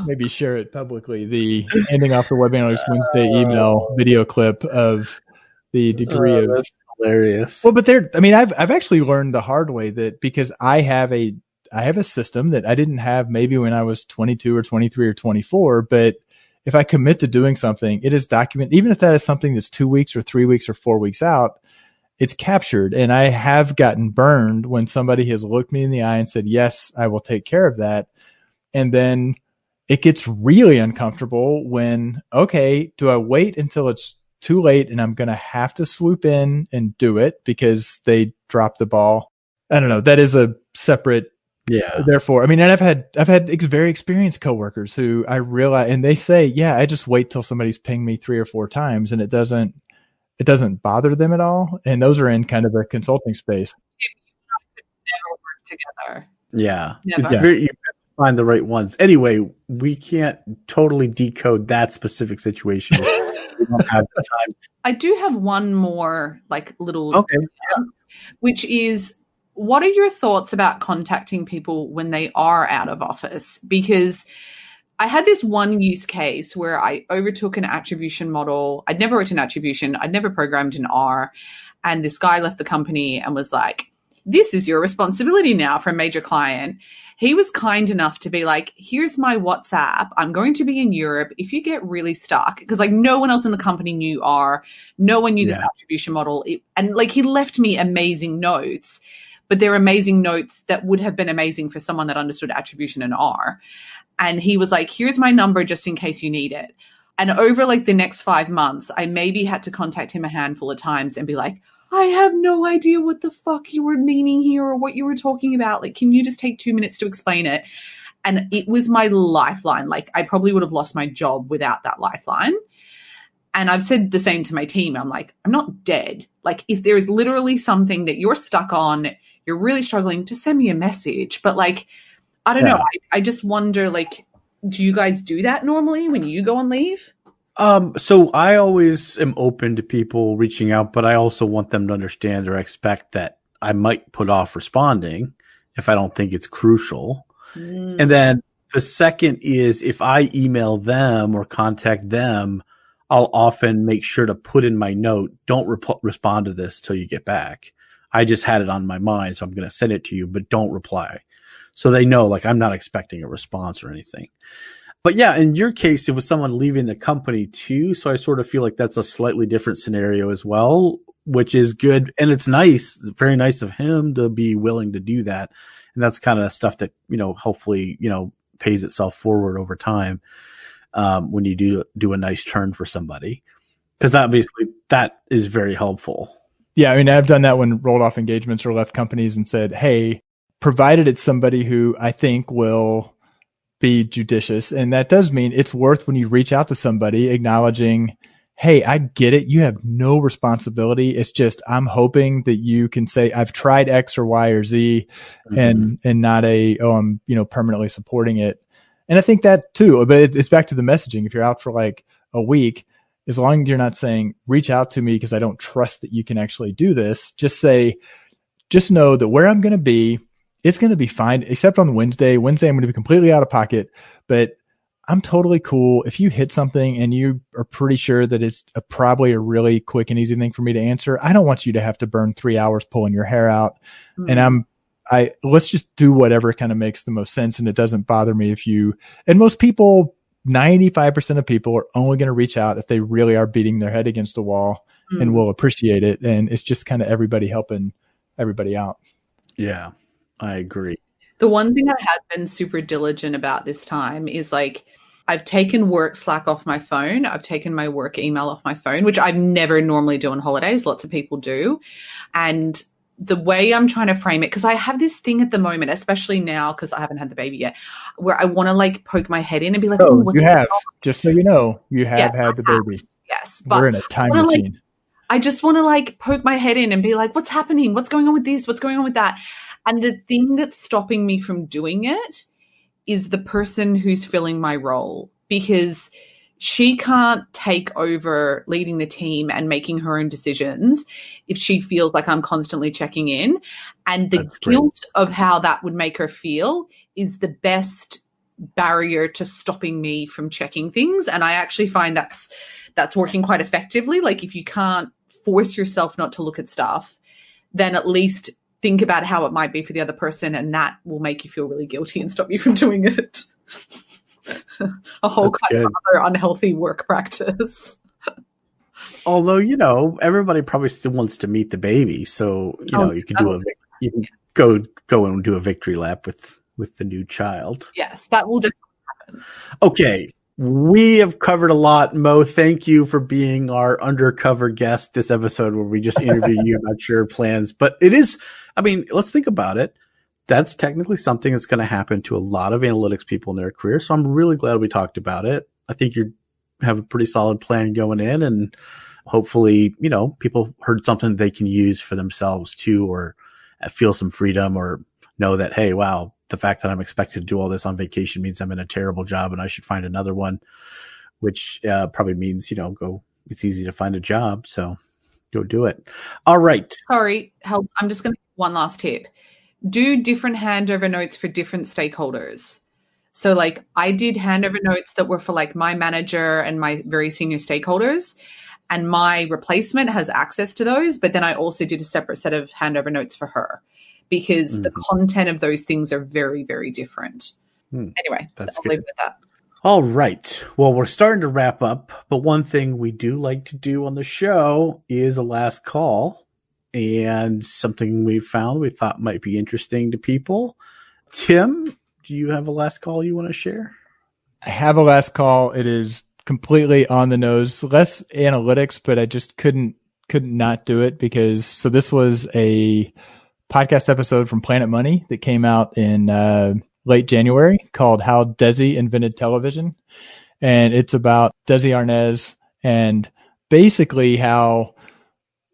maybe share it publicly. The handing off the Web Analytics Wednesday email video clip of the degree of hilarious. Well, but I've actually learned the hard way that because I have a system that I didn't have maybe when I was 22 or 23 or 24, but if I commit to doing something, it is documented, even if that is something that's 2 weeks or 3 weeks or 4 weeks out, it's captured. And I have gotten burned when somebody has looked me in the eye and said, yes, I will take care of that. And then it gets really uncomfortable when, okay, do I wait until it's too late and I'm going to have to swoop in and do it because they dropped the ball? I don't know. That is a separate. Yeah. Therefore, and I've had very experienced coworkers who I realize, and they say, yeah, I just wait till somebody's pinged me 3 or 4 times and it doesn't bother them at all. And those are in kind of a consulting space. Never work together. Yeah. Never. It's very, you have to find the right ones. Anyway, we can't totally decode that specific situation. We don't have the time. I do have one more little which is, what are your thoughts about contacting people when they are out of office? Because I had this one use case where I overtook an attribution model. I'd never written attribution. I'd never programmed in R. And this guy left the company and was like, this is your responsibility now for a major client. He was kind enough to be like, here's my WhatsApp. I'm going to be in Europe. If you get really stuck, because no one else in the company knew R. No one knew this attribution model. And he left me amazing notes. But they're amazing notes that would have been amazing for someone that understood attribution in R. And he was like, here's my number just in case you need it. And over the next 5 months, I maybe had to contact him a handful of times and be like, I have no idea what the fuck you were meaning here or what you were talking about. Can you just take 2 minutes to explain it? And it was my lifeline. I probably would have lost my job without that lifeline. And I've said the same to my team. I'm like, I'm not dead. If there is literally something that you're stuck on, you're really struggling, to send me a message. But I don't know. I just wonder, do you guys do that normally when you go on leave? So I always am open to people reaching out, but I also want them to understand or expect that I might put off responding if I don't think it's crucial. And then the second is, if I email them or contact them, I'll often make sure to put in my note, don't respond to this till you get back. I just had it on my mind, so I'm going to send it to you, but don't reply. So they know, I'm not expecting a response or anything. But yeah, in your case, it was someone leaving the company too. So I sort of feel like that's a slightly different scenario as well, which is good. And it's nice, very nice of him to be willing to do that. And that's kind of stuff that, hopefully, pays itself forward over time. When you do a nice turn for somebody, because obviously that is very helpful. Yeah. I've done that when rolled off engagements or left companies and said, hey, provided it's somebody who I think will be judicious. And that does mean it's worth when you reach out to somebody acknowledging, hey, I get it. You have no responsibility. It's just, I'm hoping that you can say, I've tried X or Y or Z, and not I'm, permanently supporting it. And I think that too, but it's back to the messaging. If you're out for a week, as long as you're not saying, reach out to me because I don't trust that you can actually do this, just know that where I'm going to be, it's going to be fine, except on Wednesday. Wednesday, I'm going to be completely out of pocket, but I'm totally cool. If you hit something and you are pretty sure that it's probably a really quick and easy thing for me to answer, I don't want you to have to burn 3 hours pulling your hair out. And let's just do whatever kind of makes the most sense. And it doesn't bother me and most people, 95% of people are only going to reach out if they really are beating their head against the wall and will appreciate it. And it's just kind of everybody helping everybody out. Yeah, I agree. The one thing I have been super diligent about this time is I've taken work Slack off my phone. I've taken my work email off my phone, which I never normally do on holidays. Lots of people do. And the way I'm trying to frame it, because I have this thing at the moment, especially now because I haven't had the baby yet, where I want to poke my head in and be like, oh, what's you have, on? Just so you know, you have had the baby. Yes. But we're in a time machine. I just want to poke my head in and be like, what's happening? What's going on with this? What's going on with that? And the thing that's stopping me from doing it is the person who's filling my role, because she can't take over leading the team and making her own decisions if she feels like I'm constantly checking in. And the guilt of how that would make her feel is the best barrier to stopping me from checking things. And I actually find that's working quite effectively. If you can't force yourself not to look at stuff, then at least think about how it might be for the other person, and that will make you feel really guilty and stop you from doing it. A whole kind of other unhealthy work practice. Although, everybody probably still wants to meet the baby. So, you can go and do a victory lap with the new child. Yes, that will definitely happen. Okay. We have covered a lot. Mo, thank you for being our undercover guest this episode where we just interview you about your plans. But it is, let's think about it. That's technically something that's going to happen to a lot of analytics people in their career. So I'm really glad we talked about it. I think you have a pretty solid plan going in, and hopefully, people heard something they can use for themselves too, or feel some freedom, or know that, hey, wow, the fact that I'm expected to do all this on vacation means I'm in a terrible job and I should find another one, which probably means, it's easy to find a job. So go do it. All right. Sorry, help. I'm just going to give one last tip. Do different handover notes for different stakeholders. So like I did handover notes that were for like my manager and my very senior stakeholders, and my replacement has access to those. But then I also did a separate set of handover notes for her, because the content of those things are very, very different. Anyway, I'll leave it at that. All right. Well, we're starting to wrap up, but one thing we do like to do on the show is a last call, and something we found we thought might be interesting to people. Tim, do you have a last call you want to share? I have a last call. It is completely on the nose, less analytics, but I just couldn't not do it because this was a podcast episode from Planet Money that came out in late January called How Desi Invented Television. And it's about Desi Arnaz and basically how,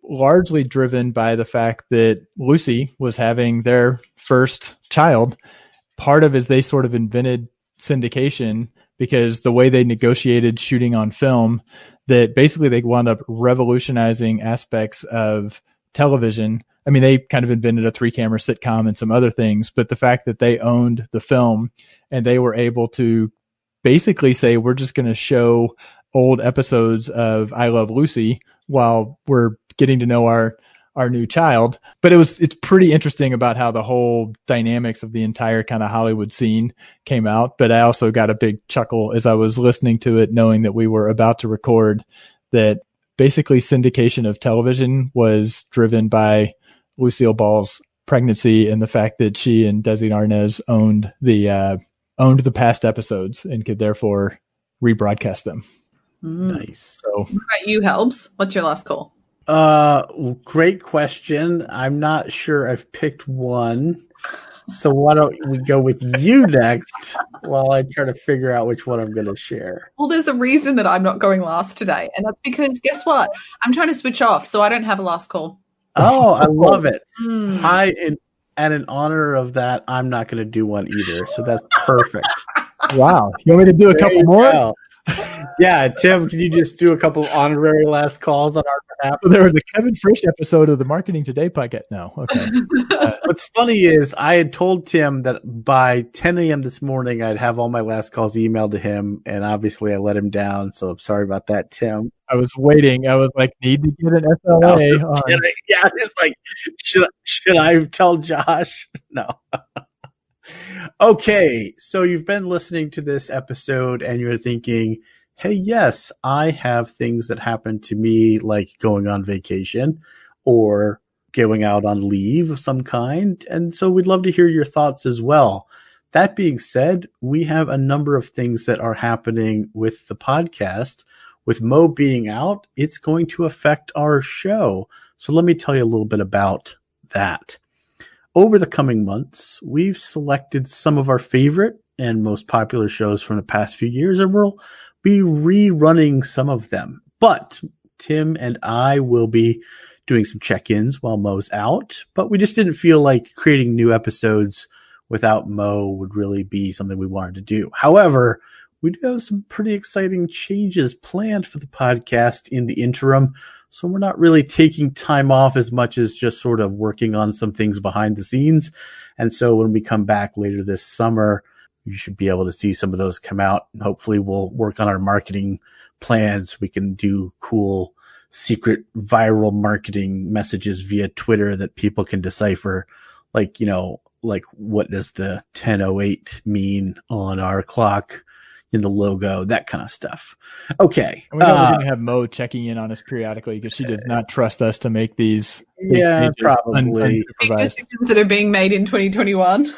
largely driven by the fact that Lucy was having their first child, part of is they sort of invented syndication because the way they negotiated shooting on film, that basically they wound up revolutionizing aspects of television. I mean, they kind of invented a 3-camera sitcom and some other things, but the fact that they owned the film and they were able to basically say, we're just going to show old episodes of I Love Lucy while we're getting to know our new child. But it's pretty interesting about how the whole dynamics of the entire kind of Hollywood scene came out. But I also got a big chuckle as I was listening to it, knowing that we were about to record, that basically syndication of television was driven by Lucille Ball's pregnancy and the fact that she and Desi Arnaz owned the past episodes and could therefore rebroadcast them. Nice. So, what about you, Helbs? What's your last call? Great question. I'm not sure I've picked one. So why don't we go with you next while I try to figure out which one I'm going to share. Well, there's a reason that I'm not going last today. And that's because, guess what? I'm trying to switch off, so I don't have a last call. Oh, I love it. And in honor of that, I'm not going to do one either. So that's perfect. Wow. You want me to do a couple more? Go. Yeah, Tim, can you just do a couple honorary last calls on our behalf? So there was a Kevin Frisch episode of the Marketing Today podcast. No, okay. What's funny is I had told Tim that by 10 a.m. this morning, I'd have all my last calls emailed to him, and obviously I let him down. So I'm sorry about that, Tim. I was waiting. I was like, need to get an SLA. Yeah, it's like, should I tell Josh? No. Okay, so you've been listening to this episode and you're thinking, hey, yes, I have things that happen to me, like going on vacation or going out on leave of some kind. And so we'd love to hear your thoughts as well. That being said, we have a number of things that are happening with the podcast. With Mo being out, it's going to affect our show. So let me tell you a little bit about that. Over the coming months, we've selected some of our favorite and most popular shows from the past few years, and we'll be rerunning some of them. But Tim and I will be doing some check-ins while Mo's out, but we just didn't feel like creating new episodes without Mo would really be something we wanted to do. However, we do have some pretty exciting changes planned for the podcast in the interim. So we're not really taking time off as much as just sort of working on some things behind the scenes. And so when we come back later this summer, you should be able to see some of those come out. And hopefully we'll work on our marketing plans. We can do cool secret viral marketing messages via Twitter that people can decipher. Like, like what does the 10:08 mean on our clock in the logo, that kind of stuff. Okay. And we know we're going to have Mo checking in on us periodically because she does not trust us to make these. Yeah, probably. Decisions that are being made in 2021.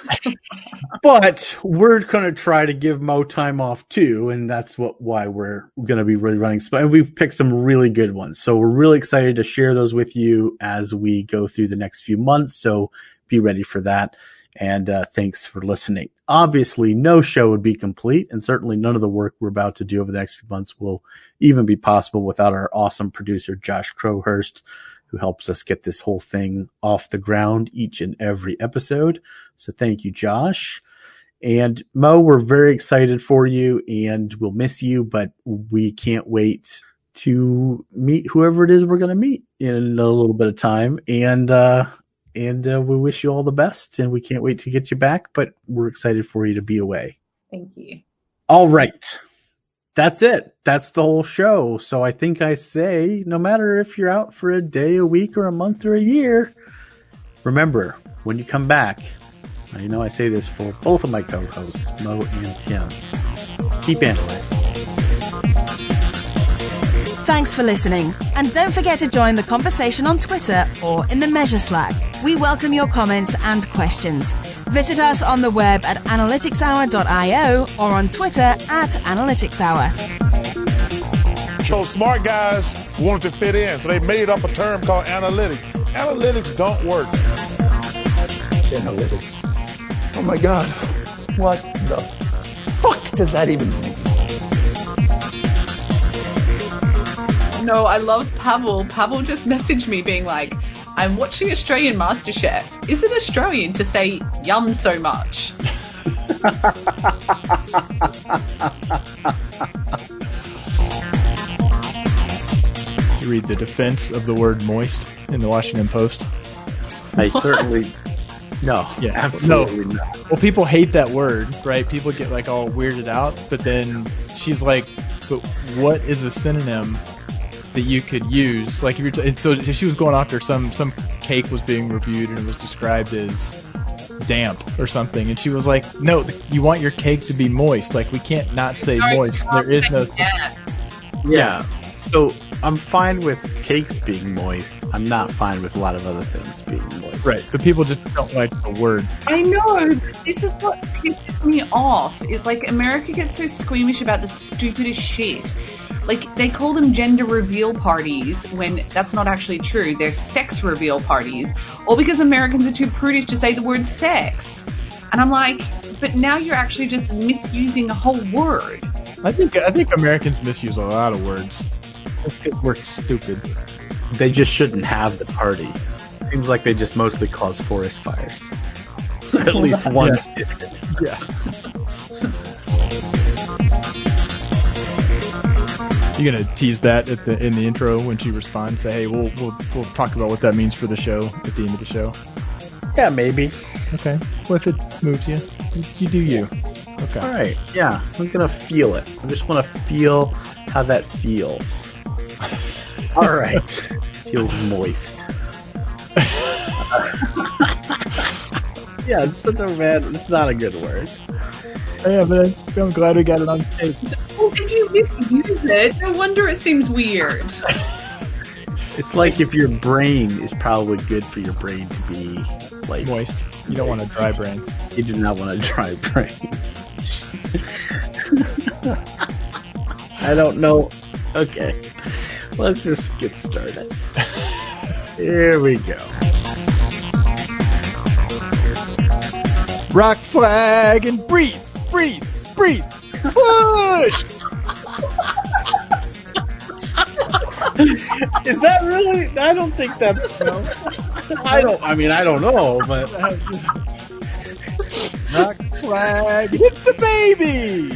But we're going to try to give Mo time off too. And that's why we're going to be really running. And we've picked some really good ones. So we're really excited to share those with you as we go through the next few months. So be ready for that. And thanks for listening. Obviously, no show would be complete, and certainly none of the work we're about to do over the next few months will even be possible without our awesome producer, Josh Crowhurst, who helps us get this whole thing off the ground each and every episode. So thank you, Josh. And Mo, we're very excited for you, and we'll miss you, but we can't wait to meet whoever it is we're going to meet in a little bit of time. And we wish you all the best, and we can't wait to get you back, but we're excited for you to be away. Thank you. All right. That's it. That's the whole show. So I think I say, no matter if you're out for a day, a week, or a month, or a year, remember, when you come back, I say this for both of my co-hosts, Mo and Tim, keep analyzing. Thanks for listening. And don't forget to join the conversation on Twitter or in the Measure Slack. We welcome your comments and questions. Visit us on the web at analyticshour.io or on Twitter at analyticshour. So smart guys wanted to fit in, so they made up a term called analytics. Analytics don't work. Analytics. Oh my God. What the fuck does that even mean? No, I love Pavel. Pavel just messaged me being like, I'm watching Australian MasterChef. Is it Australian to say yum so much? You read the defense of the word moist in the Washington Post? I certainly... No, yeah, absolutely no. not. Well, people hate that word, right? People get like all weirded out, but then she's like, but what is a synonym that you could use? Like, if you're so she was going after some cake was being reviewed and it was described as damp or something, and she was like, no, you want your cake to be moist. Like, we can't not say moist. There is no yeah. So I'm fine with cakes being moist. I'm not fine with a lot of other things being moist. Right, but people just don't like the word. I know. This is what pisses me off. It's like America gets so squeamish about the stupidest shit. Like, they call them gender reveal parties when that's not actually true. They're sex reveal parties. All because Americans are too prudish to say the word sex. And I'm like, but now you're actually just misusing a whole word. I think Americans misuse a lot of words. We're stupid. They just shouldn't have the party. Seems like they just mostly cause forest fires. At least one did it. Yeah. You're gonna tease that in the intro when she responds. Say, hey, we'll talk about what that means for the show at the end of the show. Yeah, maybe. Okay. Well, if it moves you, you do you. Okay. All right. Yeah, I'm gonna feel it. I just want to feel how that feels. All right. Feels moist. Yeah, it's such a it's not a good word. Yeah, but I'm glad we got it on tape. Well, if you misuse it, no wonder it seems weird. It's like if your brain is probably good for your brain to be like moist. You don't want a dry brain. You do not want a dry brain. I don't know. Okay. Let's just get started. Here we go. Rock flag and breathe, breathe, breathe. Push! Is that really? I don't think that's. I don't know, but. Rock flag hits a baby!